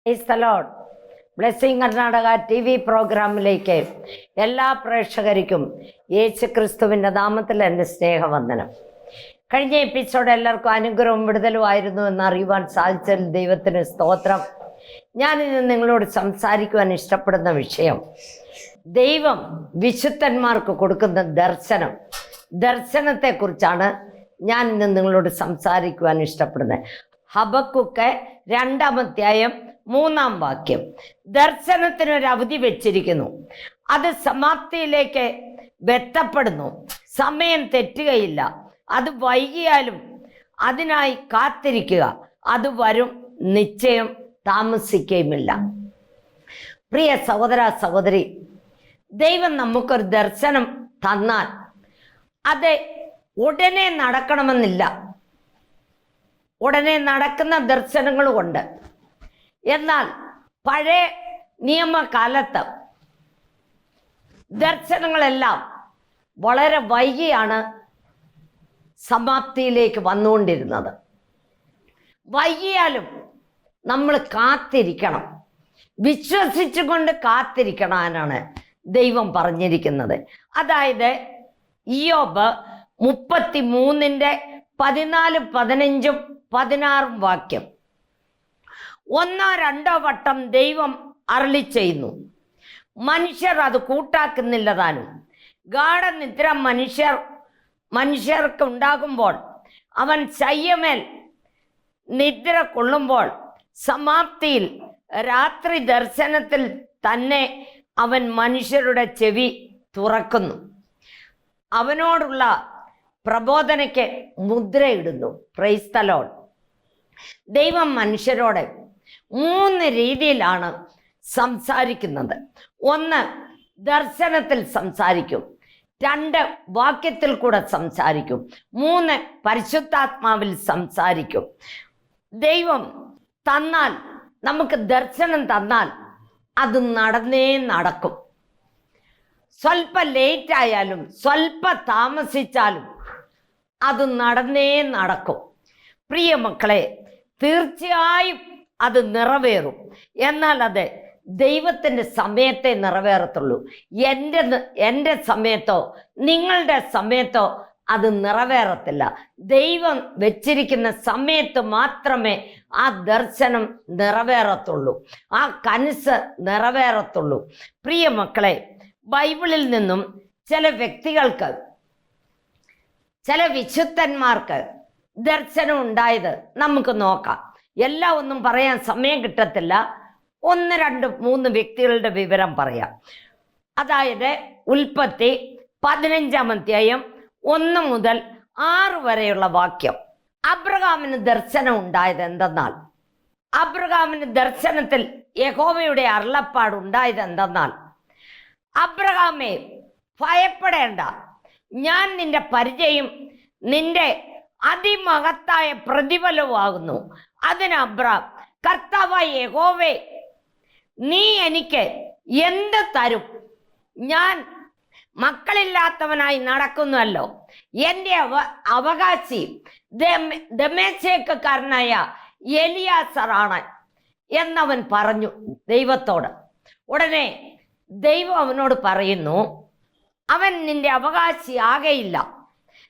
Price the Lord. Blessing Karnataka TV പ്രോഗ്രാമിലേക്ക് എല്ലാ പ്രേക്ഷകർക്കും യേശുക്രിസ്തുവിൻ്റെ നാമത്തിൽ എൻ്റെ സ്നേഹവന്ദനം. കഴിഞ്ഞ എപ്പിസോഡ് എല്ലാവർക്കും അനുഗ്രഹവും വിടുതലുമായിരുന്നു എന്നറിയുവാൻ സാധിച്ചതിൽ ദൈവത്തിന് സ്തോത്രം. ഞാനിന്ന് നിങ്ങളോട് സംസാരിക്കുവാൻ ഇഷ്ടപ്പെടുന്ന വിഷയം ദൈവം വിശുദ്ധന്മാർക്ക് കൊടുക്കുന്ന ദർശനത്തെക്കുറിച്ചാണ് ഞാൻ ഇന്ന് നിങ്ങളോട് സംസാരിക്കുവാൻ ഇഷ്ടപ്പെടുന്നത്. ഹബക്കുക്ക് 2-ാം അധ്യായം 3-ാം വാക്യം. ദർശനത്തിനൊരു അവധി വെച്ചിരിക്കുന്നു, അത് സമാപ്തിയിലേക്ക് ബന്ധപ്പെടുന്നു. സമയം തെറ്റുകയില്ല, അത് വൈകിയാലും അതിനായി കാത്തിരിക്കുക, അത് വരും, നിശ്ചയം താമസിക്കുകയുമില്ല. പ്രിയ സഹോദര സഹോദരി, ദൈവം നമുക്കൊരു ദർശനം തന്നാൽ അത് ഉടനെ നടക്കണമെന്നില്ല. ഉടനെ നടക്കുന്ന ദർശനങ്ങളുമുണ്ട്. എന്നാൽ പഴയ നിയമകാലത്ത് ദർശനങ്ങളെല്ലാം വളരെ വൈകിയാണ് സമാപ്തിയിലേക്ക് വന്നുകൊണ്ടിരുന്നത്. വൈകിയാലും നമ്മൾ കാത്തിരിക്കണം, വിശ്വസിച്ചുകൊണ്ട് കാത്തിരിക്കണമെന്നാണ് ദൈവം പറഞ്ഞിരിക്കുന്നത്. അതായത് ഇയ്യോബ് 33-ന്റെ 14, 15, 16 വാക്യം. 1, 2 വട്ടം ദൈവം അരുളി ചെയ്യുന്നു, മനുഷ്യർ അത് കൂട്ടാക്കുന്നില്ല താനും. ഗാഢനിദ്ര മനുഷ്യർക്ക് ഉണ്ടാകുമ്പോൾ, അവൻ ശയ്യമേൽ നിദ്ര കൊള്ളുമ്പോൾ, സമാപ്തിയിൽ രാത്രി ദർശനത്തിൽ തന്നെ അവൻ മനുഷ്യരുടെ ചെവി തുറക്കുന്നു, അവനോടുള്ള പ്രബോധനയ്ക്ക് മുദ്രയിടുന്നു. Praise the Lord. ദൈവം മനുഷ്യരോട് 3 രീതിയിലാണ് സംസാരിക്കുന്നത്. 1, ദർശനത്തിൽ സംസാരിക്കും. 2, വാക്യത്തിൽ കൂടെ സംസാരിക്കും. 3, പരിശുദ്ധാത്മാവിൽ സംസാരിക്കും. ദൈവം തന്നാൽ, നമുക്ക് ദർശനം തന്നാൽ അത് നടന്നേ നടക്കും. സ്വല്പം ലേറ്റ് ആയാലും സ്വല്പ താമസിച്ചാലും അത് നടന്നേ നടക്കും. പ്രിയ മക്കളെ, തീർച്ചയായും അത് നിറവേറും. എന്നാൽ അത് ദൈവത്തിൻ്റെ സമയത്തെ നിറവേറത്തുള്ളൂ. എൻ്റെ സമയത്തോ നിങ്ങളുടെ സമയത്തോ അത് നിറവേറത്തില്ല. ദൈവം വെച്ചിരിക്കുന്ന സമയത്ത് മാത്രമേ ആ ദർശനം നിറവേറത്തുള്ളൂ, ആ കനസ് നിറവേറത്തുള്ളൂ. പ്രിയ മക്കളെ, ബൈബിളിൽ നിന്നും ചില വ്യക്തികൾക്ക്, ചില വിശുദ്ധന്മാർക്ക് ദർശനം ഉണ്ടായത് നമുക്ക് നോക്കാം. എല്ലാം ഒന്നും പറയാൻ സമയം കിട്ടത്തില്ല. 1, 2, 3 വ്യക്തികളുടെ വിവരം പറയാം. അതായത് ഉൽപ്പത്തി 15-ാം അധ്യായം 1 മുതൽ 6 വരെയുള്ള വാക്യം. അബ്രഹാമിന് ദർശനം ഉണ്ടായത് എന്തെന്നാൽ, അബ്രഹാമിന് ദർശനത്തിൽ യഹോവയുടെ അരുളപ്പാട് ഉണ്ടായത് എന്തെന്നാൽ, അബ്രഹാമേ, ഭയപ്പെടേണ്ട, ഞാൻ നിന്റെ പരിചയം നിന്റെ അതിമഹത്തായ പ്രതിഫലവുമാകുന്നു. അതിന് അബ്രഹാം, കർത്താവായ യഹോവേ, നീ എനിക്ക് എന്ത് തരും? ഞാൻ മക്കളില്ലാത്തവനായി നടക്കുന്നുവല്ലോ. എൻ്റെ അവകാശി ദമേശേക്കാരനായ എലിയാസറാണ് എന്നവൻ പറഞ്ഞു ദൈവത്തോട്. ഉടനെ ദൈവം അവനോട് പറയുന്നു, അവൻ നിന്റെ അവകാശിയാകയില്ല.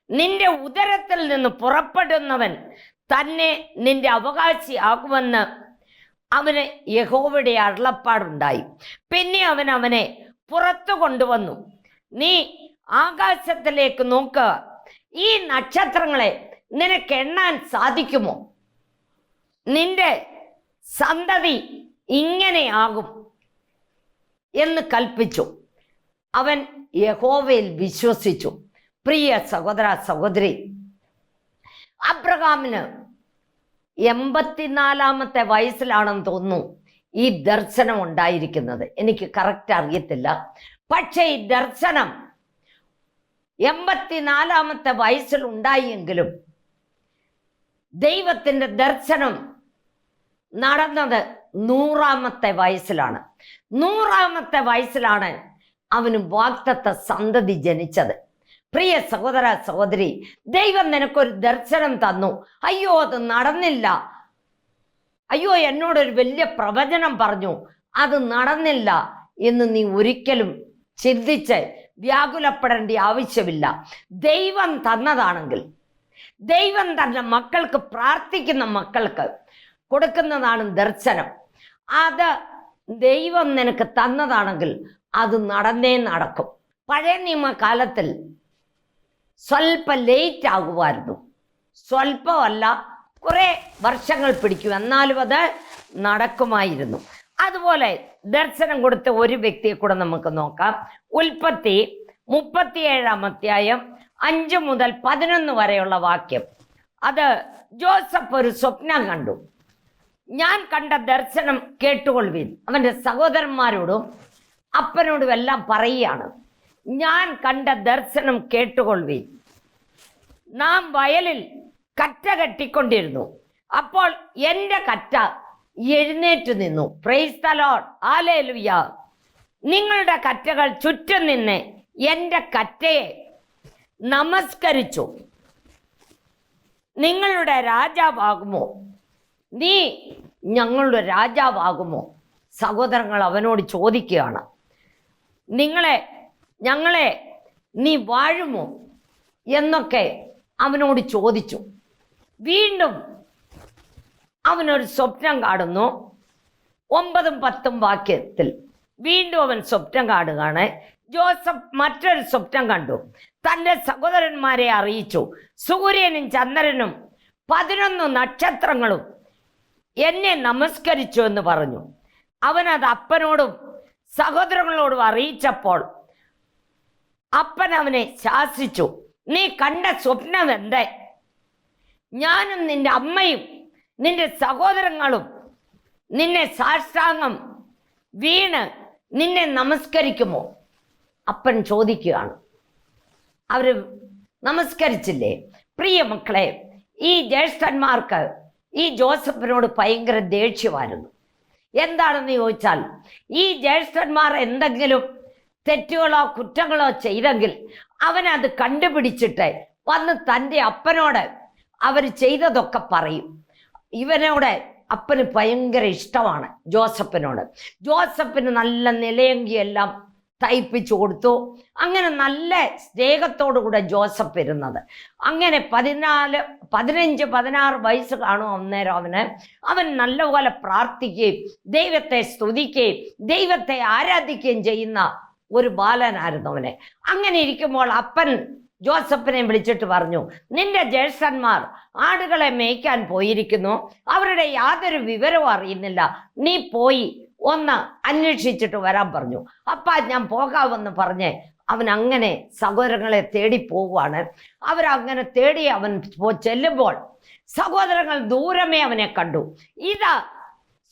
നിന്റെ ഉദരത്തിൽ നിന്ന് പുറപ്പെടുന്നവൻ തന്നെ നിന്റെ അവകാശിയാകുമെന്ന് അവന് യഹോവയുടെ അരുളപ്പാടുണ്ടായി. പിന്നെ അവൻ അവനെ പുറത്തു കൊണ്ടുവന്നു. നീ ആകാശത്തിലേക്ക് നോക്കുക, ഈ നക്ഷത്രങ്ങളെ നിനക്ക് എണ്ണാൻ സാധിക്കുമോ? നിന്റെ സന്തതി ഇങ്ങനെയാകും എന്ന് കൽപ്പിച്ചു. അവൻ യഹോവയിൽ വിശ്വസിച്ചു. പ്രിയ സഹോദര സഹോദരി, അബ്രഹാമിന് 84-ാമത്തെ വയസ്സിലാണെന്ന് തോന്നുന്നു ഈ ദർശനം ഉണ്ടായിരിക്കുന്നത്. എനിക്ക് കറക്റ്റ് അറിയത്തില്ല. പക്ഷേ ഈ ദർശനം 84-ാമത്തെ വയസ്സിൽ ഉണ്ടായെങ്കിലും ദൈവത്തിൻ്റെ ദർശനം നടന്നത് 100-ാമത്തെ വയസ്സിലാണ്. 100-ാമത്തെ വയസ്സിലാണ് അവന് വാഗ്ദത്ത സന്തതി ജനിച്ചത്. പ്രിയ സഹോദര സഹോദരി, ദൈവം നിനക്കൊരു ദർശനം തന്നു, അയ്യോ അത് നടന്നില്ല, അയ്യോ എന്നോടൊരു വലിയ പ്രവചനം പറഞ്ഞു, അത് നടന്നില്ല എന്ന് നീ ഒരിക്കലും ചിന്തിച്ച് വ്യാകുലപ്പെടേണ്ട ആവശ്യമില്ല. ദൈവം തന്നതാണെങ്കിൽ, ദൈവം തന്റെ മക്കൾക്ക്, പ്രാർത്ഥിക്കുന്ന മക്കൾക്ക് കൊടുക്കുന്നതാണ് ദർശനം. അത് ദൈവം നിനക്ക് തന്നതാണെങ്കിൽ അത് നടന്നേ നടക്കും. പഴയ നിയമകാലത്തിൽ സ്വല്പം ലേറ്റ് ആകുമായിരുന്നു, സ്വല്പമല്ല കുറെ വർഷങ്ങൾ പിടിക്കും, എന്നാലും അത് നടക്കുമായിരുന്നു. അതുപോലെ ദർശനം കൊടുത്ത ഒരു വ്യക്തിയെ കൂടെ നമുക്ക് നോക്കാം. ഉൽപ്പത്തി 37-ാം അധ്യായം 5 മുതൽ 11 വരെയുള്ള വാക്യം. അത് ജോസഫ് ഒരു സ്വപ്നം കണ്ടു. ഞാൻ കണ്ട ദർശനം കേട്ടുകൊള്ളുവിൻ. അവന്റെ സഹോദരന്മാരോടും അപ്പനോടും എല്ലാം പറയുകയാണ്, ഞാൻ കണ്ട ദർശനം കേട്ടുകൊള്ളുവിൻ. നാം വയലിൽ കറ്റ കെട്ടിക്കൊണ്ടിരുന്നു. അപ്പോൾ എൻ്റെ കറ്റ എഴുന്നേറ്റ് നിന്നു. Price the Lord, hallelujah. നിങ്ങളുടെ കറ്റകൾ ചുറ്റും നിന്ന് എൻ്റെ കറ്റയെ നമസ്കരിച്ചു. നിങ്ങളുടെ രാജാവാകുമോ? നീ ഞങ്ങളുടെ രാജാവാകുമോ? സഹോദരങ്ങൾ അവനോട് ചോദിക്കുകയാണ്, ഞങ്ങളെ നീ വാഴുമോ എന്നൊക്കെ അവനോട് ചോദിച്ചു. വീണ്ടും അവനൊരു സ്വപ്നം കാണുന്നു. 9-10 വാക്യത്തിൽ വീണ്ടും അവൻ സ്വപ്നം കാണുകയാണ്. ജോസഫ് മറ്റൊരു സ്വപ്നം കണ്ടു. തൻ്റെ സഹോദരന്മാരെ അറിയിച്ചു, സൂര്യനും ചന്ദ്രനും 11 നക്ഷത്രങ്ങളും എന്നെ നമസ്കരിച്ചു എന്ന് പറഞ്ഞു. അവനത് അപ്പനോടും സഹോദരങ്ങളോടും അറിയിച്ചപ്പോൾ അപ്പൻ അവനെ ശാസിച്ചു, നീ കണ്ട സ്വപ്നം എന്തേ? ഞാനും നിന്റെ അമ്മയും നിന്റെ സഹോദരങ്ങളും നിന്നെ സാഷ്ടാംഗം വീണ് നിന്നെ നമസ്കരിക്കുമോ? അപ്പൻ ചോദിക്കുകയാണ്. അവര് നമസ്കരിച്ചില്ലേ? പ്രിയ മക്കളെ, ഈ ജ്യേഷ്ഠന്മാർക്ക് ഈ ജോസഫിനോട് ഭയങ്കര ദേഷ്യമായിരുന്നു. എന്താണെന്ന് ചോദിച്ചാൽ, ഈ ജ്യേഷ്ഠന്മാർ എന്തെങ്കിലും തെറ്റുകളോ കുറ്റങ്ങളോ ചെയ്തെങ്കിൽ അവനത് കണ്ടുപിടിച്ചിട്ട് വന്ന് തൻ്റെ അപ്പനോട് അവർ ചെയ്തതൊക്കെ പറയും. ഇവനോട് അപ്പന് ഭയങ്കര ഇഷ്ടമാണ് ജോസഫിനോട്. ജോസഫിന് നല്ല നിലയങ്കിയെല്ലാം തയ്പ്പിച്ചു കൊടുത്തു. അങ്ങനെ നല്ല സ്നേഹത്തോടു കൂടെ ജോസഫ് ഇരുന്നത്. അങ്ങനെ 15-16 വയസ്സ് കാണും അന്നേരം അവൻ നല്ലപോലെ പ്രാർത്ഥിക്കുകയും ദൈവത്തെ സ്തുതിക്കുകയും ദൈവത്തെ ആരാധിക്കുകയും ചെയ്യുന്ന ഒരു ബാലനായിരുന്നു അവനെ. അങ്ങനെ ഇരിക്കുമ്പോൾ അപ്പൻ ജോസഫിനെ വിളിച്ചിട്ട് പറഞ്ഞു, നിന്റെ ജ്യേഷ്ഠന്മാർ ആടുകളെ മേയ്ക്കാൻ പോയിരിക്കുന്നു, അവരുടെ യാതൊരു വിവരവും അറിയുന്നില്ല, നീ പോയി ഒന്ന് അന്വേഷിച്ചിട്ട് വരാൻ പറഞ്ഞു. അപ്പാ ഞാൻ പോകാമെന്ന് പറഞ്ഞ് അവൻ അങ്ങനെ സഹോദരങ്ങളെ തേടി പോവുകയാണ്. അവരങ്ങനെ തേടി അവൻ ചെല്ലുമ്പോൾ സഹോദരങ്ങൾ ദൂരമേ അവനെ കണ്ടു. ഇതാ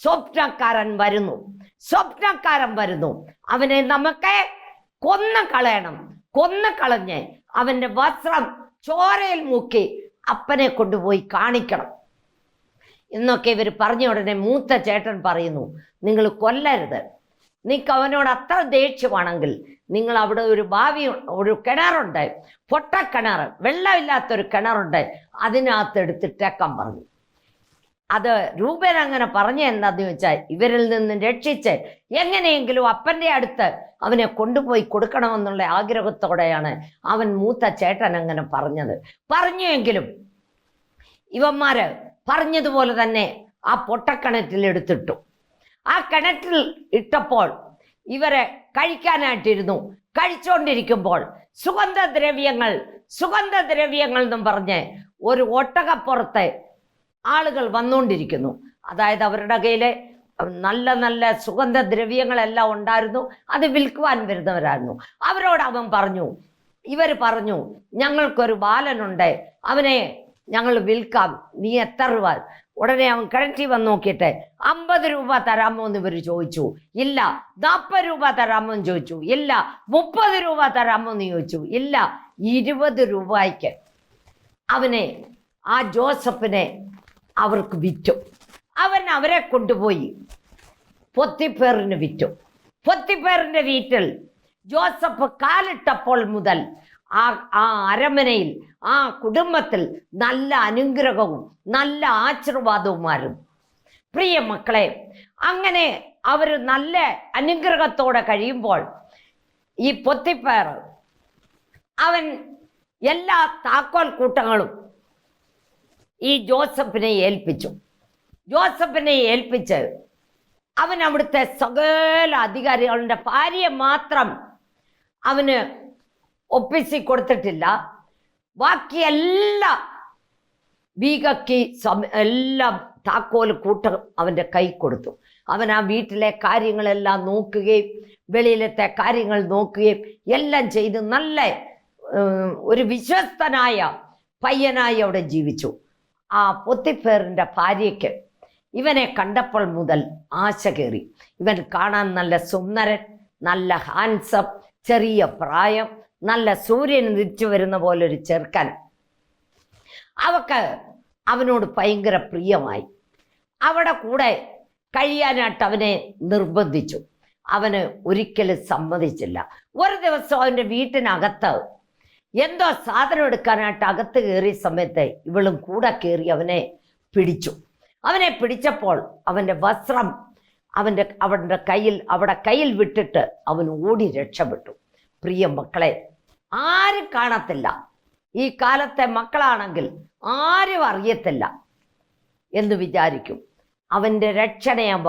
സ്വപ്നക്കാരൻ വരുന്നു. അവനെ നമുക്ക് കൊന്നു കളഞ്ഞ് അവന്റെ വസ്ത്രം ചോരയിൽ മുക്കി അപ്പനെ കൊണ്ടുപോയി കാണിക്കണം എന്നൊക്കെ ഇവർ പറഞ്ഞ ഉടനെ മൂത്ത ചേട്ടൻ പറയുന്നു, നിങ്ങൾ കൊല്ലരുത്. നിങ്ങൾക്ക് അവനോട് അത്ര ദേഷ്യമാണെങ്കിൽ നിങ്ങൾ അവിടെ ഒരു കിണറുണ്ട്, പൊട്ടക്കിണർ, വെള്ളമില്ലാത്തൊരു കിണറുണ്ട്, അതിനകത്ത് എടുത്തിട്ടേക്കാൻ പറഞ്ഞു. അത് രൂപൻ അങ്ങനെ പറഞ്ഞ എന്താന്ന് ചോദിച്ചാൽ, ഇവരിൽ നിന്ന് രക്ഷിച്ച് എങ്ങനെയെങ്കിലും അപ്പൻ്റെ അടുത്ത് അവനെ കൊണ്ടുപോയി കൊടുക്കണമെന്നുള്ള ആഗ്രഹത്തോടെയാണ് അവൻ മൂത്ത ചേട്ടൻ അങ്ങനെ പറഞ്ഞുവെങ്കിലും ഇവന്മാര് പറഞ്ഞതുപോലെ തന്നെ ആ പൊട്ടക്കിണറ്റിൽ എടുത്തിട്ടു. ആ കിണറ്റിൽ ഇട്ടപ്പോൾ ഇവരെ കഴിക്കാനായിട്ടിരുന്നു. കഴിച്ചുകൊണ്ടിരിക്കുമ്പോൾ സുഗന്ധദ്രവ്യങ്ങൾ എന്നും പറഞ്ഞ് ഒരു ഒട്ടകപ്പുറത്ത് ആളുകൾ വന്നുകൊണ്ടിരിക്കുന്നു. അതായത് അവരുടെ കയ്യില് നല്ല നല്ല സുഗന്ധദ്രവ്യങ്ങളെല്ലാം ഉണ്ടായിരുന്നു. അത് വിൽക്കുവാൻ വരുന്നവരായിരുന്നു. അവരോട് ഇവർ പറഞ്ഞു, ഞങ്ങൾക്കൊരു ബാലനുണ്ട്, അവനെ ഞങ്ങൾ വിൽക്കാം, നീ എത്ര രൂപ? ഉടനെ അവൻ കിണറ്റിൽ വന്ന് നോക്കിയിട്ട് 50 രൂപ തരാമോ എന്ന് ഇവർ ചോദിച്ചു. ഇല്ല. 40 രൂപ തരാമോ എന്ന് ചോദിച്ചു. ഇല്ല. 30 രൂപ തരാമോ എന്ന് ചോദിച്ചു. ഇല്ല. 20 രൂപയ്ക്ക് ആ ജോസഫിനെ അവർക്ക് വിറ്റു. അവരെ കൊണ്ടുപോയി പൊത്തിഫേറിന് വിറ്റു. പൊത്തിഫേറിന്റെ വീട്ടിൽ ജോസഫ് കാലിട്ടപ്പോൾ മുതൽ ആ അരമനയിൽ, ആ കുടുംബത്തിൽ നല്ല അനുഗ്രഹവും നല്ല ആശീർവാദവുമായിരുന്നു. പ്രിയ മക്കളെ, അങ്ങനെ അവർ നല്ല അനുഗ്രഹത്തോടെ കഴിയുമ്പോൾ ഈ പൊത്തിഫേർ അവൻ എല്ലാ താക്കോൽ കൂട്ടങ്ങളും ഈ ജോസഫിനെ ഏൽപ്പിച്ച് അവൻ അവിടുത്തെ സകല അധികാരികളുടെ ഭാര്യയെ മാത്രം അവന് ഒപ്പിಸಿ കൊടുത്തിട്ടില്ല. ബാക്കി എല്ലാ വീഗയ്ക്ക് എല്ലാം താക്കോൽ കൂട്ടം അവൻ്റെ കൈ കൊടുത്തു. അവൻ ആ വീട്ടിലെ കാര്യങ്ങളെല്ലാം നോക്കുകയും വെളിയിലത്തെ കാര്യങ്ങൾ നോക്കുകയും എല്ലാം ചെയ്ത് നല്ല ഒരു വിശ്വസ്തനായ പയ്യനായി അവിടെ ജീവിച്ചു. ആ പൊത്തിഫേറിൻ്റെ ഭാര്യയ്ക്ക് ഇവനെ കണ്ടപ്പോൾ മുതൽ ആശ കയറി. ഇവൻ കാണാൻ നല്ല സുന്ദരൻ, നല്ല ഹാൻസം, ചെറിയ പ്രായം, നല്ല സൂര്യൻ ഉദിച്ചു വരുന്ന പോലൊരു ചെറുക്കൻ. അവക്ക് അവനോട് ഭയങ്കര പ്രിയമായി. അവിടെ കൂടെ കഴിയാനായിട്ട് അവനെ നിർബന്ധിച്ചു. അവന് ഒരിക്കലും സമ്മതിച്ചില്ല. ഒരു ദിവസം അവൻ്റെ വീട്ടിനകത്ത് എന്തോ സാധനം എടുക്കാനായിട്ട് അകത്ത് കയറിയ സമയത്ത് ഇവളും കൂടെ കയറി അവനെ പിടിച്ചപ്പോൾ അവൻ്റെ വസ്ത്രം അവൻ്റെ കയ്യിൽ വിട്ടിട്ട് അവൻ ഓടി രക്ഷപ്പെട്ടു. പ്രിയ മക്കളെ, ആരും കാണത്തില്ല. ഈ കാലത്തെ മക്കളാണെങ്കിൽ ആരും അറിയത്തില്ല എന്ന് വിചാരിക്കും. അവൻ്റെ രക്ഷണയെമ്പ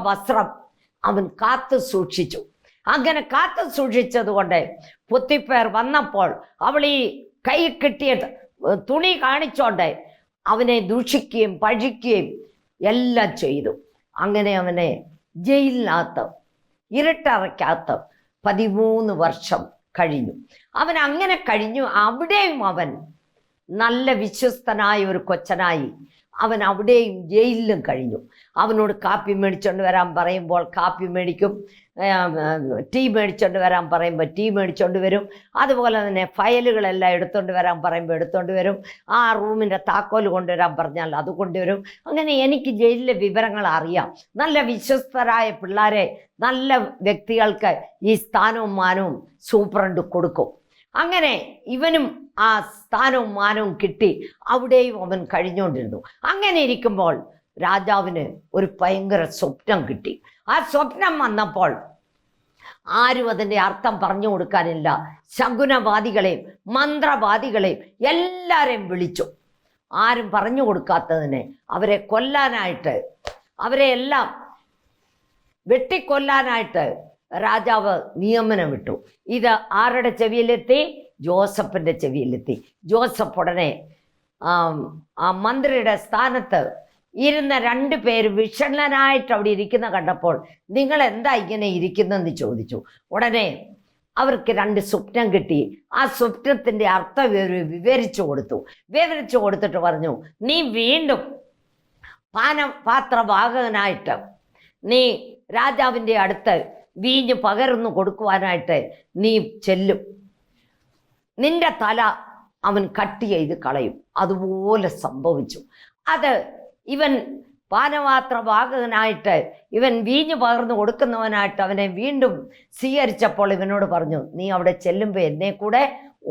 വസ്ത്രം അവൻ കാത്തു സൂക്ഷിച്ചു. അങ്ങനെ കാത്തു സൂക്ഷിച്ചത് കൊണ്ട് പൊത്തിഫേർ വന്നപ്പോൾ അവൾ ഈ കൈ കിട്ടിയ തുണി കാണിച്ചോണ്ട് അവനെ ദൂഷിക്കുകയും പഴിക്കുകയും എല്ലാം ചെയ്തു. അങ്ങനെ അവനെ ജയിലിനകത്ത് ഇരുട്ടറയ്ക്കകത്ത് 13 വർഷം കഴിഞ്ഞു. അവൻ അങ്ങനെ കഴിഞ്ഞു. അവിടെയും അവൻ നല്ല വിശ്വസ്തനായ ഒരു കൊച്ചനായി അവൻ അവിടെയും ജയിലിലും കഴിഞ്ഞു. അവനോട് കാപ്പി മേടിച്ചുകൊണ്ട് വരാൻ പറയുമ്പോൾ കാപ്പി മേടിക്കും, ടീ മേടിച്ചുകൊണ്ട് വരാൻ പറയുമ്പോൾ ടീ മേടിച്ചുകൊണ്ട് വരും. അതുപോലെ തന്നെ ഫയലുകളെല്ലാം എടുത്തുകൊണ്ട് വരാൻ പറയുമ്പോൾ എടുത്തുകൊണ്ട് വരും. ആ റൂമിൻ്റെ താക്കോൽ കൊണ്ടുവരാൻ പറഞ്ഞാൽ അത് കൊണ്ടുവരും. അങ്ങനെ എനിക്ക് ജയിലിലെ വിവരങ്ങൾ അറിയാം. നല്ല വിശ്വസ്തരായ പിള്ളേരെ, നല്ല വ്യക്തികൾക്ക് ഈ സ്ഥാനവും മാനവും സൂപ്രണ്ട് കൊടുക്കും. അങ്ങനെ ഇവനും ആ സ്ഥാനവും മാനവും കിട്ടി അവിടെയും അവൻ കഴിഞ്ഞുകൊണ്ടിരുന്നു. അങ്ങനെ ഇരിക്കുമ്പോൾ രാജാവിന് ഒരു ഭയങ്കര സ്വപ്നം കിട്ടി. ആ സ്വപ്നം വന്നപ്പോൾ ആരും അതിൻ്റെ അർത്ഥം പറഞ്ഞു കൊടുക്കാനില്ല. ശകുനവാദികളെയും മന്ത്രവാദികളെയും എല്ലാവരെയും വിളിച്ചു. ആരും പറഞ്ഞു കൊടുക്കാത്തതിനെ അവരെ കൊല്ലാനായിട്ട്, അവരെ എല്ലാം വെട്ടിക്കൊല്ലാനായിട്ട് രാജാവ് നിയമനം വിട്ടു. ഇത് ആരുടെ ചെവിയിലെത്തി? ജോസഫിൻ്റെ ചെവിയിലെത്തി. ജോസഫ് ഉടനെ ആ മന്ത്രിയുടെ സ്ഥാനത്ത് ഇരുന്ന 2 പേര് വിഷണ്ണനായിട്ട് അവിടെ ഇരിക്കുന്ന കണ്ടപ്പോൾ നിങ്ങൾ എന്താ ഇങ്ങനെ ഇരിക്കുന്നെന്ന് ചോദിച്ചു. ഉടനെ അവർക്ക് 2 സ്വപ്നം കിട്ടി. ആ സ്വപ്നത്തിൻ്റെ അർത്ഥം വിവരിച്ചു കൊടുത്തിട്ട് പറഞ്ഞു, നീ വീണ്ടും പാനപാത്രവാഹകനായിട്ട് നീ രാജാവിൻ്റെ അടുത്ത് വീഞ്ഞ് പകർന്നു കൊടുക്കുവാനായിട്ട് നീ ചെല്ലും. നിന്റെ തല അവൻ കട്ട് ചെയ്ത് കളയും. അതുപോലെ സംഭവിച്ചു. അത് ഇവൻ പാനപാത്രവാഹകനായിട്ട് ഇവൻ വീഞ്ഞ് പകർന്നു കൊടുക്കുന്നവനായിട്ട് അവനെ വീണ്ടും സ്വീകരിച്ചപ്പോൾ ഇവനോട് പറഞ്ഞു, നീ അവിടെ ചെല്ലുമ്പോൾ എന്നെ കൂടെ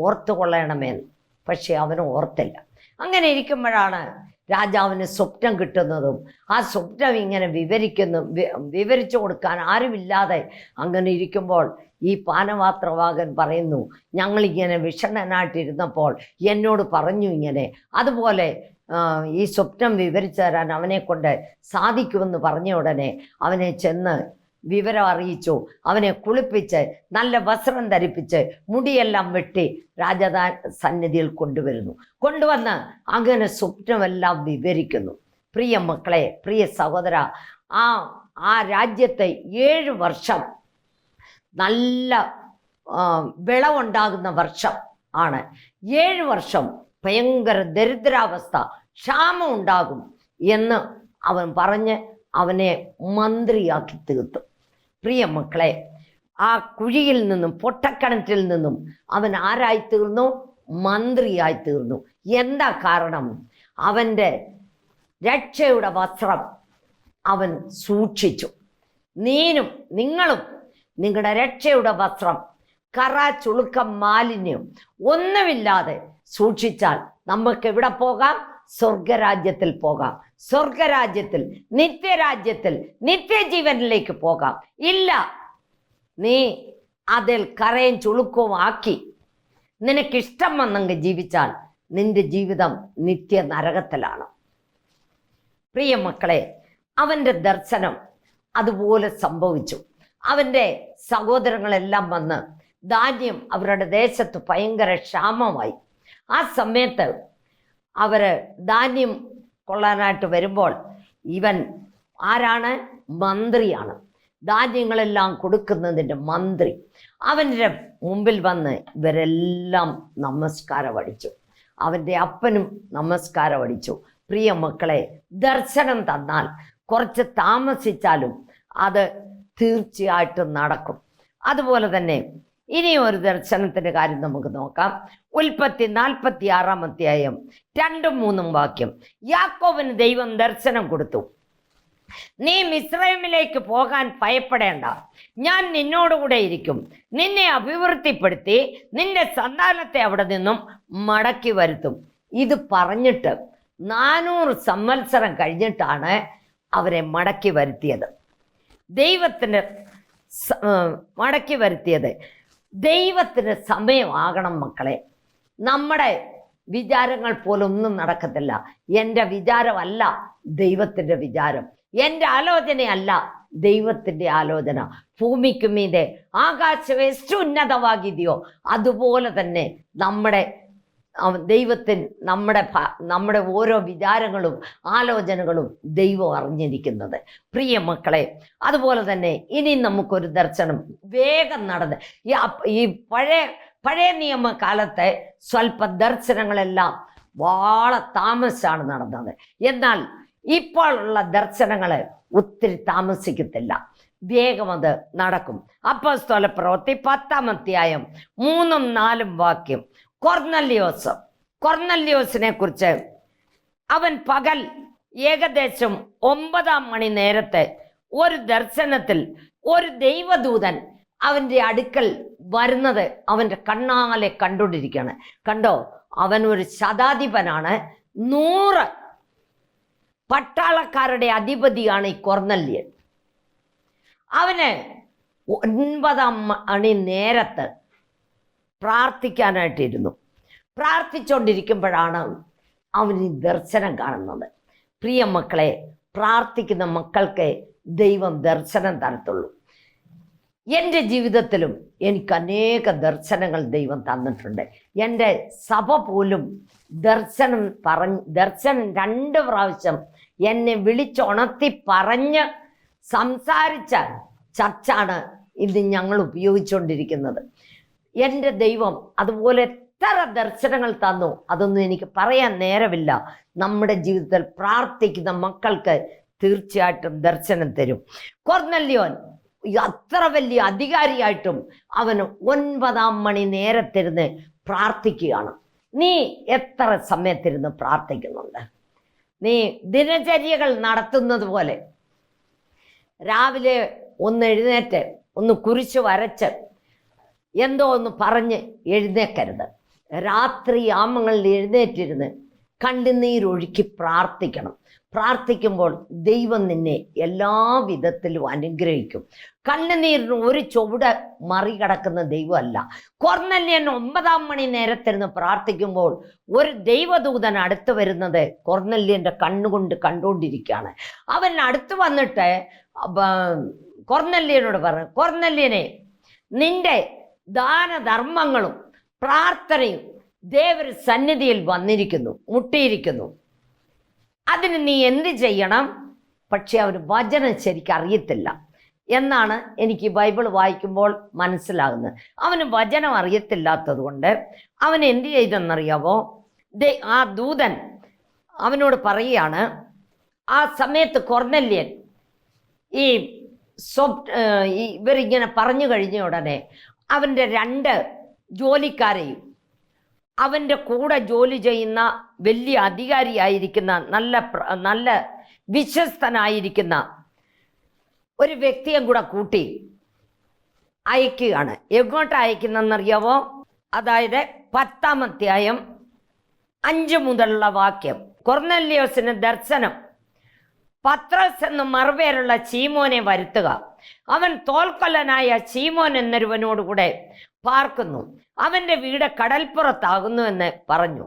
ഓർത്തുകൊള്ളണമെന്ന്. പക്ഷെ അവന് ഓർത്തില്ല. അങ്ങനെ ഇരിക്കുമ്പോഴാണ് രാജാവിന് സ്വപ്നം കിട്ടുന്നതും ആ സ്വപ്നം ഇങ്ങനെ വിവരിച്ചു കൊടുക്കാൻ ആരുമില്ലാതെ അങ്ങനെ ഇരിക്കുമ്പോൾ ഈ പാനപാത്രവാഹകൻ പറയുന്നു, ഞങ്ങളിങ്ങനെ വിഷണ്ണനായിട്ടിരുന്നപ്പോൾ എന്നോട് പറഞ്ഞു ഇങ്ങനെ, അതുപോലെ ഈ സ്വപ്നം വിവരിച്ചു തരാൻ അവനെ കൊണ്ട് സാധിക്കുമെന്ന് പറഞ്ഞ ഉടനെ അവനെ ചെന്ന് വിവരം അറിയിച്ചു. അവനെ കുളിപ്പിച്ച് നല്ല വസ്ത്രം ധരിപ്പിച്ച് മുടിയെല്ലാം വെട്ടി സന്നിധിയിൽ കൊണ്ടുവന്ന് അങ്ങനെ സ്വപ്നമെല്ലാം വിവരിക്കുന്നു. പ്രിയ മക്കളെ, പ്രിയ സഹോദര, ആ രാജ്യത്തെ 7 വർഷം നല്ല വിളവുണ്ടാകുന്ന വർഷം ആണ്. 7 വർഷം ഭയങ്കര ദരിദ്രാവസ്ഥ, ക്ഷാമം ഉണ്ടാകും എന്ന് അവൻ പറഞ്ഞ് അവനെ മന്ത്രിയാക്കി തീർത്തു. പ്രിയ മക്കളെ, ആ കുഴിയിൽ നിന്നും പൊട്ടക്കിണറ്റിൽ നിന്നും അവൻ ആരായിത്തീർന്നു? മന്ത്രിയായിത്തീർന്നു. എന്താ കാരണം? അവൻ്റെ രക്ഷയുടെ വസ്ത്രം അവൻ സൂക്ഷിച്ചു. നിങ്ങളും നിങ്ങളുടെ രക്ഷയുടെ വസ്ത്രം കറ, ചുളുക്കം, മാലിന്യം ഒന്നുമില്ലാതെ സൂക്ഷിച്ചാൽ നമുക്ക് എവിടെ പോകാം? സ്വർഗരാജ്യത്തിൽ പോകാം, സ്വർഗരാജ്യത്തിൽ, നിത്യരാജ്യത്തിൽ, നിത്യജീവനിലേക്ക് പോകാം. ഇല്ല, നീ അതിൽ കറയും ചുളുക്കവും ആക്കി നിനക്കിഷ്ടം വന്നെങ്കിൽ ജീവിച്ചാൽ നിന്റെ ജീവിതം നിത്യ നരകത്തിലാണ്. പ്രിയ മക്കളെ, അവൻ്റെ ദർശനം അതുപോലെ സംഭവിച്ചു. അവൻ്റെ സഹോദരങ്ങളെല്ലാം വന്ന് ധാന്യം അവരുടെ ദേശത്ത് ഭയങ്കര ക്ഷാമമായി. ആ സമയത്ത് അവര് ധാന്യം കൊള്ളാനായിട്ട് വരുമ്പോൾ ഇവൻ ആരാണ്? മന്ത്രിയാണ്. ധാന്യങ്ങളെല്ലാം കൊടുക്കുന്നതിൻ്റെ മന്ത്രി. അവൻ്റെ മുമ്പിൽ വന്ന് ഇവരെല്ലാം നമസ്കാരം അടിച്ചു. അവൻ്റെ അപ്പനും നമസ്കാരം അടിച്ചു. പ്രിയ മക്കളെ, ദർശനം തന്നാൽ കുറച്ച് താമസിച്ചാലും അത് തീർച്ചയായിട്ടും നടക്കും. അതുപോലെ തന്നെ ഇനി ഒരു ദർശനത്തിൻ്റെ കാര്യം നമുക്ക് നോക്കാം. ഉൽപ്പത്തി 46-ാം അധ്യായം 2-3 വാക്യം. യാക്കോബിന് ദൈവം ദർശനം കൊടുത്തു. നീ മിസ്രൈമിലേക്ക് പോകാൻ ഭയപ്പെടേണ്ട, ഞാൻ നിന്നോടുകൂടെ ഇരിക്കും. നിന്നെ അഭിവൃദ്ധിപ്പെടുത്തി നിന്റെ സന്താനത്തെ അവിടെ നിന്നും മടക്കി വരുത്തും. ഇത് പറഞ്ഞിട്ട് 400 സംവത്സരം കഴിഞ്ഞിട്ടാണ് അവരെ മടക്കി വരുത്തിയത്. ദൈവത്തിന് മടക്കി വരുത്തിയത്. ദൈവത്തിന് സമയമാകണം മക്കളെ. നമ്മുടെ വിചാരങ്ങൾ പോലൊന്നും നടക്കത്തില്ല. എൻ്റെ വിചാരമല്ല ദൈവത്തിൻ്റെ വിചാരം, എൻ്റെ ആലോചനയല്ല ദൈവത്തിൻ്റെ ആലോചന. ഭൂമിക്ക് മീതെ ആകാശം ಎಷ್ಟು ഉന്നതವಾಗಿದೆയോ അതുപോലെ തന്നെ നമ്മുടെ ദൈവത്തിന് നമ്മുടെ ഓരോ വിചാരങ്ങളും ആലോചനകളും ദൈവം അറിഞ്ഞിരിക്കുന്നത്. പ്രിയ മക്കളെ, അതുപോലെ തന്നെ ഇനി നമുക്കൊരു ദർശനം വേഗം നടന്ന് ഈ പഴയ നിയമ കാലത്തെ സ്വല്പ ദർശനങ്ങളെല്ലാം വളരെ താമസിച്ചാണ് നടന്നത്. എന്നാൽ ഇപ്പോൾ ഉള്ള ദർശനങ്ങൾ ഒത്തിരി താമസിക്കത്തില്ല, വേഗം അത് നടക്കും. അപ്പോസ്തല പ്രവൃത്തി 10-ാം അധ്യായം 3-4 വാക്യം. കൊർന്നല്യോസിനെ കുറിച്ച് അവൻ പകൽ ഏകദേശം 9 മണി നേരത്തെ ഒരു ദർശനത്തിൽ ഒരു ദൈവദൂതൻ അവൻ്റെ അടുക്കൽ വരുന്നത് അവൻ്റെ കണ്ണാലെ കണ്ടുകൊണ്ടിരിക്കുകയാണ്. കണ്ടോ, അവൻ ഒരു ശതാധിപനാണ്. 100 പട്ടാളക്കാരുടെ അധിപതിയാണ് ഈ കൊർന്നല്യൻ. അവന് 9 മണി നേരത്ത് പ്രാർത്ഥിക്കാനായിട്ടിരുന്നു. പ്രാർത്ഥിച്ചുകൊണ്ടിരിക്കുമ്പോഴാണ് അവൻ ഈ ദർശനം കാണുന്നത്. പ്രിയ മക്കളെ, പ്രാർത്ഥിക്കുന്ന മക്കൾക്ക് ദൈവം ദർശനം തരത്തുള്ളൂ. എൻ്റെ ജീവിതത്തിലും എനിക്ക് അനേക ദർശനങ്ങൾ ദൈവം തന്നിട്ടുണ്ട്. എൻ്റെ സഭ പോലും ദർശനം 2 പ്രാവശ്യം എന്നെ വിളിച്ചുണർത്തി പറഞ്ഞ് സംസാരിച്ച ചർച്ചാണ് ഇത് ഞങ്ങൾ ഉപയോഗിച്ചുകൊണ്ടിരിക്കുന്നത്. എൻ്റെ ദൈവം അതുപോലെ എത്ര ദർശനങ്ങൾ തന്നു, അതൊന്നും എനിക്ക് പറയാൻ നേരമില്ല. നമ്മുടെ ജീവിതത്തിൽ പ്രാർത്ഥിക്കുന്ന മക്കൾക്ക് തീർച്ചയായിട്ടും ദർശനം തരും. കൊർന്നല്യോൻ അത്ര വലിയ അധികാരിയായിട്ടും അവന് 9 മണി നേരത്തിരുന്ന് പ്രാർത്ഥിക്കുകയാണ്. നീ എത്ര സമയത്തിരുന്ന് പ്രാർത്ഥിക്കുന്നുണ്ട്? നീ ദിനചര്യകൾ നടത്തുന്നത് പോലെ രാവിലെ ഒന്ന് എഴുന്നേറ്റ് ഒന്ന് കുരിശ് വരച്ച് എന്തോ ഒന്ന് പറഞ്ഞ് എഴുന്നേക്കരുത്. രാത്രി യാമങ്ങളിൽ എഴുന്നേറ്റിരുന്ന് കണ്ണുനീരൊഴുക്കി പ്രാർത്ഥിക്കണം. പ്രാർത്ഥിക്കുമ്പോൾ ദൈവം നിന്നെ എല്ലാ വിധത്തിലും അനുഗ്രഹിക്കും. കണ്ണുനീരിന് ഒരു ചുവട് മറികടക്കുന്ന ദൈവമല്ല. കൊർന്നല്യൻ 9 മണി നേരത്തിരുന്ന് പ്രാർത്ഥിക്കുമ്പോൾ ഒരു ദൈവദൂതൻ അടുത്ത് വരുന്നത് കൊർന്നല്യൻ്റെ കണ്ണുകൊണ്ട് കണ്ടുകൊണ്ടിരിക്കുകയാണ്. അവൻ അടുത്ത് വന്നിട്ട് കൊർന്നല്യനോട് പറഞ്ഞു, കൊർന്നല്യനെ, നിന്റെ ദാനധർമ്മങ്ങളും പ്രാർത്ഥനയും ദേവർ സന്നിധിയിൽ വന്നിരിക്കുന്നു, മുട്ടിയിരിക്കുന്നു. അതിന് നീ എന്ത് ചെയ്യണം? പക്ഷെ അവന് വചനം ശരിക്കും അറിയത്തില്ല എന്നാണ് എനിക്ക് ബൈബിൾ വായിക്കുമ്പോൾ മനസ്സിലാകുന്നത്. അവന് വചനം അറിയത്തില്ലാത്തത് കൊണ്ട് അവൻ എന്ത് ചെയ്തെന്നറിയാവോ? ആ ദൂതൻ അവനോട് പറയുകയാണ്. ആ സമയത്ത് കൊർന്നല്യൻ ഇവരിങ്ങനെ പറഞ്ഞു കഴിഞ്ഞ ഉടനെ അവൻ്റെ 2 ജോലിക്കാരെയും അവൻ്റെ കൂടെ ജോലി ചെയ്യുന്ന വലിയ അധികാരിയായിരിക്കുന്ന നല്ല വിശ്വസ്തനായിരിക്കുന്ന ഒരു വ്യക്തിയും കൂടെ കൂട്ടി അയക്കുകയാണ്. എങ്ങോട്ട് അയക്കുന്നതെന്നറിയാവോ? അതായത് 10-ാം അധ്യായം 5 മുതലുള്ള വാക്യം. കൊർന്നല്യോസിന് ദർശനം. പത്രോസ് എന്ന മറുപേരുള്ള ശീമോനെ വരുത്തുക. അവൻ തോൽക്കൊല്ലനായ ശീമോൻ എന്നൊരുവനോടുകൂടെ പാർക്കുന്നു. അവന്റെ വീട് കടൽപ്പുറത്താകുന്നു എന്ന് പറഞ്ഞു.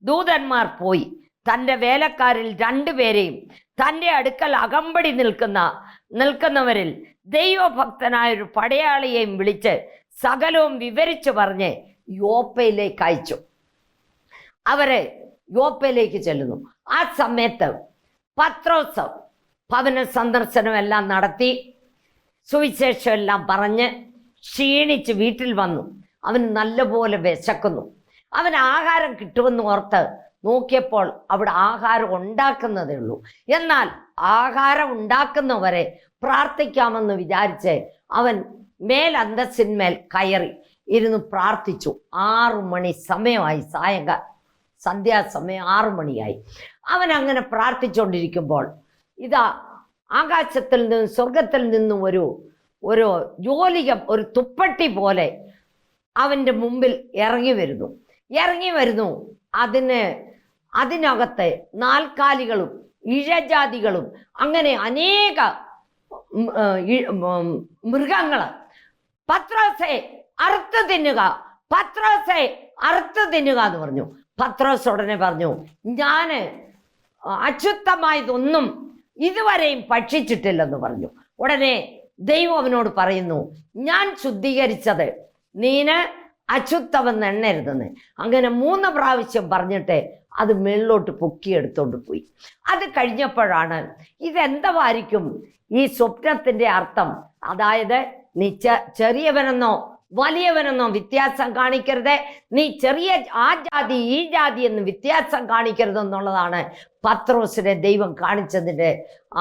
ദൂതന്മാർ പോയി തൻ്റെ വേലക്കാരിൽ 2 പേരെയും തൻ്റെ അടുക്കൽ അകമ്പടി നിൽക്കുന്നവരിൽ ദൈവഭക്തനായൊരു പടയാളിയെയും വിളിച്ച് സകലവും വിവരിച്ചു പറഞ്ഞ് യോപ്പയിലേക്ക് അയച്ചു. അവരെ യോപ്പയിലേക്ക് ചെല്ലുന്നു. ആ സമയത്ത് പത്രോസ് ഭവന സന്ദർശനമെല്ലാം നടത്തി സുവിശേഷം എല്ലാം പറഞ്ഞ് ക്ഷീണിച്ച് വീട്ടിൽ വന്നു. അവന് നല്ലപോലെ വിശക്കുന്നു. അവന് ആഹാരം കിട്ടുമെന്ന് ഓർത്ത് നോക്കിയപ്പോൾ അവിടെ ആഹാരം ഉണ്ടാക്കുന്നതേ ഉള്ളൂ. എന്നാൽ ആഹാരം ഉണ്ടാക്കുന്നവരെ പ്രാർത്ഥിക്കാമെന്ന് വിചാരിച്ച് അവൻ മേലന്തസ്സിന്മേൽ കയറി ഇരുന്ന് പ്രാർത്ഥിച്ചു. 6 മണി സമയമായി, സന്ധ്യാസമയം 6 മണിയായി. അവൻ അങ്ങനെ പ്രാർത്ഥിച്ചുകൊണ്ടിരിക്കുമ്പോൾ ഇതാ ആകാശത്തിൽ നിന്നും സ്വർഗത്തിൽ നിന്നും ഒരു ജോലികം, ഒരു തുപ്പട്ടി പോലെ അവൻ്റെ മുമ്പിൽ ഇറങ്ങി വരുന്നു. അതിനകത്ത് 4 കാലികളും ഇഴജാതികളും അങ്ങനെ അനേക മൃഗങ്ങൾ. പത്രോസെ അറുത്ത് തിന്നുക, പത്രോസെ അറുത്ത് തിന്നുക എന്ന് പറഞ്ഞു. പത്രോസ് ഉടനെ പറഞ്ഞു, ഞാൻ അശുദ്ധമായതൊന്നും ഇതുവരെയും ഭക്ഷിച്ചിട്ടില്ലെന്ന് പറഞ്ഞു. ഉടനെ ദൈവം അവനോട് പറയുന്നു, ഞാൻ ശുദ്ധീകരിച്ചത് നീന് അശുദ്ധമെന്ന് എണ്ണരുതെന്ന്. അങ്ങനെ 3 പ്രാവശ്യം പറഞ്ഞിട്ട് അത് മേളിലോട്ട് പൊക്കിയെടുത്തോണ്ട് പോയി. അത് കഴിഞ്ഞപ്പോഴാണ് ഇതെന്തായിരിക്കും ഈ സ്വപ്നത്തിൻ്റെ അർത്ഥം. അതായത് നീ ചെറിയവനെന്നോ വലിയവനെന്നോ വ്യത്യാസം കാണിക്കരുത്, നീ ചെറിയ ആ ജാതി ഈ ജാതി എന്ന് വ്യത്യാസം കാണിക്കരുത് എന്നുള്ളതാണ് പത്രോസിനെ ദൈവം കാണിച്ചതിൻ്റെ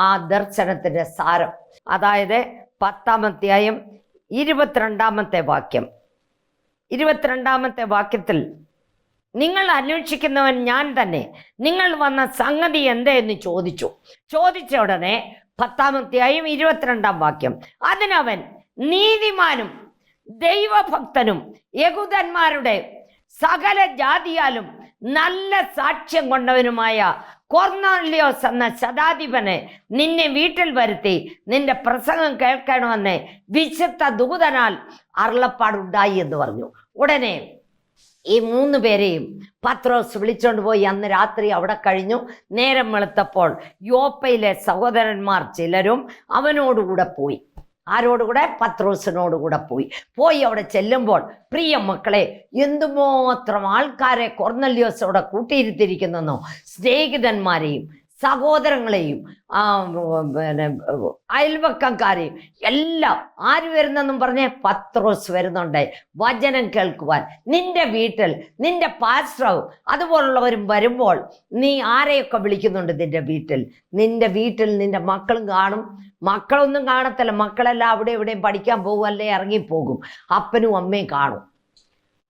ആ ദർശനത്തിൻ്റെ സാരം. അതായത് 10-ാം അധ്യായം 22-ാമത്തെ വാക്യം. 22-ാമത്തെ വാക്യത്തിൽ നിങ്ങൾ അന്വേഷിക്കുന്നവൻ ഞാൻ തന്നെ, നിങ്ങൾ വന്ന സംഗതി എന്തെന്ന് ചോദിച്ച ഉടനെ 10-ാം അധ്യായം 22-ാം വാക്യം, അതിനവൻ നീതിമാനും ദൈവഭക്തനും യഹൂദന്മാരുടെ സകല ജാതിയാലും നല്ല സാക്ഷ്യം കൊണ്ടവനുമായ കൊർന്നല്യോസ് എന്ന ശതാധിപനെ നിന്നെ വീട്ടിൽ വരുത്തി നിന്റെ പ്രസംഗം കേൾക്കണമെന്ന് വിശുദ്ധ ദൂതനാൽ അരുളപ്പാടുണ്ടായി എന്ന് പറഞ്ഞു. ഉടനെ ഈ 3 പേരെയും പത്രോസ് വിളിച്ചോണ്ട് പോയി. അന്ന് രാത്രി അവിടെ കഴിഞ്ഞു. നേരം വെളുത്തപ്പോൾ യോപ്പയിലെ സഹോദരന്മാർ ചിലരും അവനോടുകൂടെ പോയി. ആരോടുകൂടെ? പത്രോസിനോടുകൂടെ പോയി അവിടെ ചെല്ലുമ്പോൾ പ്രിയ മക്കളെ, എന്തുമാത്രം ആൾക്കാരെ കൊർന്നല്യോസ് അവിടെ കൂട്ടിയിരുത്തിയിരിക്കുന്നെന്നോ. സ്നേഹിതന്മാരെയും സഹോദരങ്ങളെയും അയൽവക്കക്കാരെയും എല്ലാം. ആര് വരുന്നെന്നും പറഞ്ഞ് പത്രോസ് വരുന്നുണ്ട് വചനം കേൾക്കുവാൻ. നിന്റെ വീട്ടിൽ നിന്റെ പാസ്റ്ററും അതുപോലുള്ളവരും വരുമ്പോൾ നീ ആരെയൊക്കെ വിളിക്കുന്നുണ്ട്? നിന്റെ വീട്ടിൽ നിന്റെ മക്കളും കാണും. മക്കളൊന്നും കാണത്തില്ല, മക്കളെല്ലാം അവിടെ എവിടെയും പഠിക്കാൻ പോകും, അല്ലേ ഇറങ്ങിപ്പോകും. അപ്പനും അമ്മയും കാണും.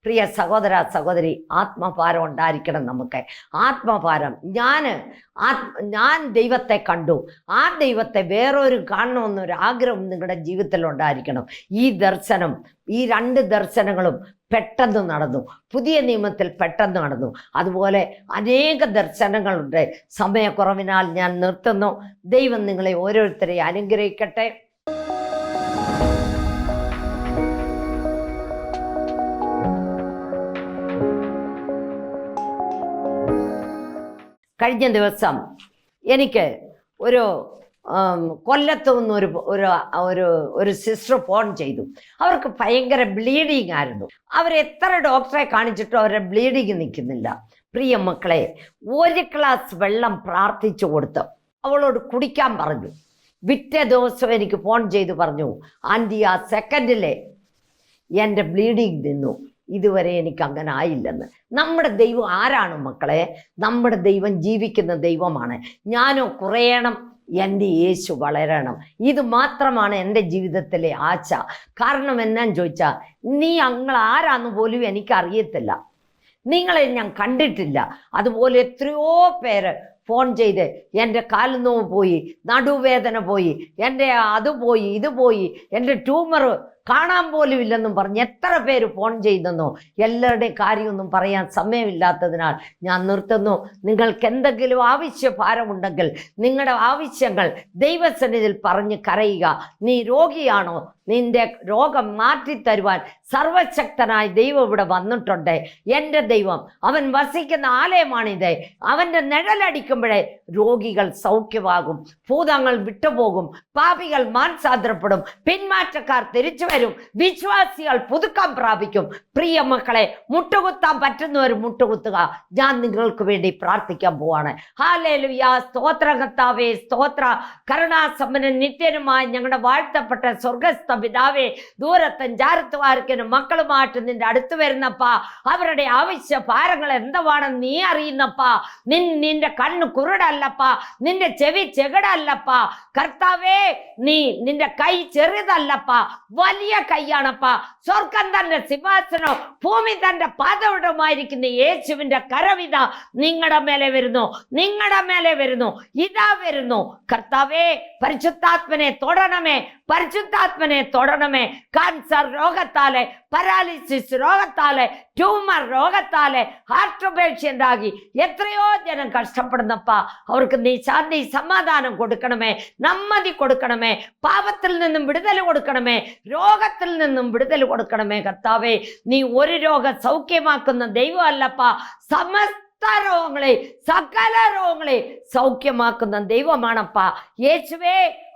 പ്രിയ സഹോദര സഹോദരി, ആത്മഭാരം ഉണ്ടായിരിക്കണം നമുക്ക്. ആത്മഭാരം. ഞാൻ ദൈവത്തെ കണ്ടു, ആ ദൈവത്തെ വേറൊരു കാണണമെന്നൊരു ആഗ്രഹം നിങ്ങളുടെ ജീവിതത്തിൽ ഉണ്ടായിരിക്കണം. ഈ 2 ദർശനങ്ങളും പെട്ടെന്ന് നടന്നു. പുതിയ നിയമത്തിൽ പെട്ടെന്ന് നടന്നു. അതുപോലെ അനേക ദർശനങ്ങളുണ്ട്. സമയക്കുറവിനാൽ ഞാൻ നിർത്തുന്നു. ദൈവം നിങ്ങളെ ഓരോരുത്തരെയും അനുഗ്രഹിക്കട്ടെ. കഴിഞ്ഞ ദിവസം എനിക്ക് ഒരു കൊല്ലത്തു നിന്ന് ഒരു സിസ്റ്റർ ഫോൺ ചെയ്തു. അവർക്ക് ഭയങ്കര ബ്ലീഡിങ് ആയിരുന്നു. അവരെത്ര ഡോക്ടറെ കാണിച്ചിട്ടും അവരുടെ ബ്ലീഡിങ് നിൽക്കുന്നില്ല. പ്രിയ മക്കളെ, 1 ഗ്ലാസ് വെള്ളം പ്രാർത്ഥിച്ചു കൊടുത്ത് അവളോട് കുടിക്കാൻ പറഞ്ഞു. പിറ്റേ ദിവസം എനിക്ക് ഫോൺ ചെയ്ത് പറഞ്ഞു, ആൻറ്റി ആ സെക്കൻഡിലെ എൻ്റെ ബ്ലീഡിങ് നിന്നു. ഇതുവരെ എനിക്ക് അങ്ങനെ ആയില്ലെന്ന്. നമ്മുടെ ദൈവം ആരാണ് മക്കളെ? നമ്മുടെ ദൈവം ജീവിക്കുന്ന ദൈവമാണ്. ഞാനോ കുറയണം, എൻ്റെ യേശു വളരണം. ഇത് മാത്രമാണ് എൻ്റെ ജീവിതത്തിലെ ആശ. കാരണം എന്നാന്ന് ചോദിച്ചാൽ, നിങ്ങൾ ആരാന്ന് പോലും എനിക്കറിയത്തില്ല, നിങ്ങളെ ഞാൻ കണ്ടിട്ടില്ല. അതുപോലെ എത്രയോ പേര് ഫോൺ ചെയ്ത് എൻ്റെ കാലുനോവ് പോയി, നടുവേദന പോയി, എൻ്റെ അത് പോയി, ഇത് പോയി, എൻ്റെ ട്യൂമർ കാണാൻ പോലും ഇല്ലെന്നും പറഞ്ഞ് എത്ര പേര് ഫോൺ ചെയ്തെന്നോ. എല്ലാവരുടെയും കാര്യമൊന്നും പറയാൻ സമയമില്ലാത്തതിനാൽ ഞാൻ നിർത്തുന്നു. നിങ്ങൾക്ക് എന്തെങ്കിലും ആവശ്യഭാരമുണ്ടെങ്കിൽ നിങ്ങളുടെ ആവശ്യങ്ങൾ ദൈവസന്നിധിയിൽ പറഞ്ഞ് കരയുക. നീ രോഗിയാണോ? നിന്റെ രോഗം മാറ്റിത്തരുവാൻ സർവശക്തനായ ദൈവം ഇവിടെ വന്നിട്ടുണ്ട്. എൻ്റെ ദൈവം, അവൻ വസിക്കുന്ന ആലയമാണിത്. അവൻ്റെ നിഴലടിക്കുമ്പോഴേ രോഗികൾ സൗഖ്യമാകും, ഭൂതങ്ങൾ വിട്ടുപോകും, പാപികൾ മാനസാന്തരപ്പെടും, പിന്മാറ്റക്കാർ തിരിച്ചു വരും, വിശ്വാസികൾ പുതുക്കം പ്രാപിക്കും. പ്രിയ മക്കളെ, മുട്ടുകുത്താൻ പറ്റുന്നവർ മുട്ടുകുത്തുക. ഞാൻ നിങ്ങൾക്ക് വേണ്ടി പ്രാർത്ഥിക്കാൻ പോവാണ്. ഹല്ലേലൂയ. സ്തോത്ര കർത്താവേ, സ്തോത്ര. കരുണാസമ്പന്നൻ നിത്യനുമായ ഞങ്ങളുടെ വാഴ്ത്തപ്പെട്ട സ്വർഗസ്ഥ പിതാവേ, ദൂരത്തും ചാരത്തുമാർക്കിനും മക്കളുമായിട്ട് നിന്റെ അടുത്ത് വരുന്നപ്പാ. അവരുടെ ആവശ്യ ഭാരങ്ങൾ എന്തുവാണെന്ന് നീ അറിയുന്നപ്പാ. നിന്റെ കണ്ണ് കുരുടല്ലപ്പാ, നിന്റെ ചെവി ചെകിടല്ലപ്പാ. കർത്താവേ, നിന്റെ കൈ ചെറുതല്ലപ്പാ, വലിയ കൈയാണപ്പാ. സ്വർഗം തന്റെ സിംഹാസനോ ഭൂമി തന്റെ പാദവിടമായിരിക്കുന്ന യേശുവിന്റെ കരവിത നിങ്ങളുടെ മേലെ വരുന്നു, നിങ്ങളുടെ മേലെ വരുന്നു. ഇതാ വരുന്നു. കർത്താവേ, പരിശുദ്ധാത്മനെ തൊടണമേ, പരിശുദ്ധാത്മനെ തൊടണമേ. കാൻസർ രോഗത്താലെ, പരാലിസിസ് രോഗത്താലെ, ട്യൂമർ രോഗത്താലെ, ഹാർട്ട് പേഷ്യന്റ് ആകി എത്രയോ ജനം കഷ്ടപ്പെടുന്നപ്പാ. അവർക്ക് നീ ശാന്തി സമാധാനം കൊടുക്കണമേ, നമ്മതി കൊടുക്കണമേ, പാപത്തിൽ നിന്നും വിടുതൽ കൊടുക്കണമേ, രോഗത്തിൽ നിന്നും വിടുതൽ കൊടുക്കണമേ. കർത്താവേ, നീ ഒരു രോഗം സൗഖ്യമാക്കുന്ന ദൈവമല്ലപ്പാ. രോഗങ്ങളെ, സകല രോഗങ്ങളെ സൗഖ്യമാക്കുന്ന ദൈവമാണപ്പാ. യേശുവേ,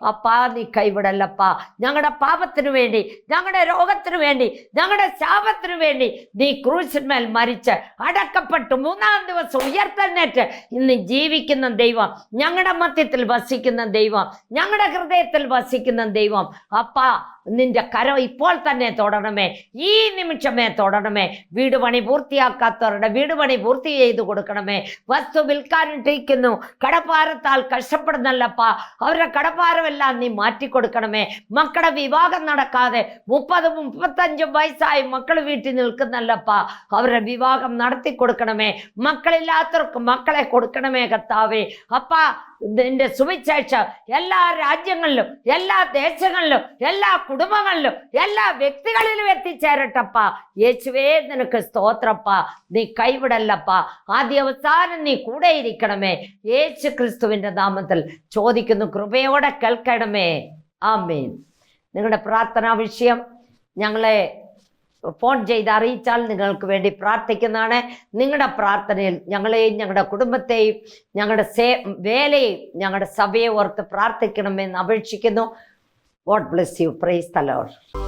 അപ്പാ നീ കൈവിടല്ലപ്പാ. ഞങ്ങളുടെ പാപത്തിനു വേണ്ടി, ഞങ്ങളുടെ രോഗത്തിനു വേണ്ടി, ഞങ്ങളുടെ ശാപത്തിനു വേണ്ടി നീ ക്രൂശിന്മേൽ മരിച്ച് അടക്കപ്പെട്ടു 3-ാം ദിവസം ഉയർത്തെഴുന്നേറ്റ് ഇന്ന് ജീവിക്കുന്ന ദൈവം, ഞങ്ങളുടെ മധ്യത്തിൽ വസിക്കുന്ന ദൈവം, ഞങ്ങളുടെ ഹൃദയത്തിൽ വസിക്കുന്ന ദൈവം. അപ്പാ, നിന്റെ കരം ഇപ്പോൾ തന്നെ തൊടണമേ, ഈ നിമിഷമേ തൊടണമേ. വീട് പണി പൂർത്തിയാക്കാത്തവരുടെ വീട് പണി പൂർത്തി ചെയ്തു കൊടുക്കണമേ. വസ്തു വിൽക്കാനിട്ടിരിക്കുന്നു, കടപ്പാരത്താൽ കഷ്ടപ്പെടുന്നല്ലപ്പാ. അവരുടെ കടപ്പാരമെല്ലാം നീ മാറ്റിക്കൊടുക്കണമേ. മക്കളുടെ വിവാഹം നടക്കാതെ 30-35 വയസ്സായി മക്കൾ വീട്ടിൽ നിൽക്കുന്നല്ലപ്പാ. അവരുടെ വിവാഹം നടത്തി കൊടുക്കണമേ. മക്കളില്ലാത്തവർക്ക് മക്കളെ കൊടുക്കണമേ കർത്താവേ. അപ്പാ, നിന്റെ സുവിശേഷം എല്ലാ രാജ്യങ്ങളിലും, എല്ലാ ദേശങ്ങളിലും, എല്ലാ കുടുംബങ്ങളിലും, എല്ലാ വ്യക്തികളിലും എത്തിച്ചേരട്ടപ്പാ. യേശുവേ, നിനക്ക് സ്തോത്രപ്പാ. നീ കൈവിടല്ലപ്പാ. ആദ്യ അവസാനം നീ കൂടെ ഇരിക്കണമേ. യേശു ക്രിസ്തുവിന്റെ നാമത്തിൽ ചോദിക്കുന്നു, കൃപയോടെ കേൾക്കണമേ. ആമേൻ. നിങ്ങളുടെ പ്രാർത്ഥനാ വിഷയം ഞങ്ങളെ ഫോൺ ചെയ്ത് അറിയിച്ചാൽ നിങ്ങൾക്ക് വേണ്ടി പ്രാർത്ഥിക്കുന്നതാണ്. നിങ്ങളുടെ പ്രാർത്ഥനയിൽ ഞങ്ങളെയും ഞങ്ങളുടെ കുടുംബത്തെയും ഞങ്ങളുടെ വേലയും ഞങ്ങളുടെ സഭയെ ഓർത്ത് പ്രാർത്ഥിക്കണമെന്ന് അപേക്ഷിക്കുന്നു. God bless you. Price the Lord.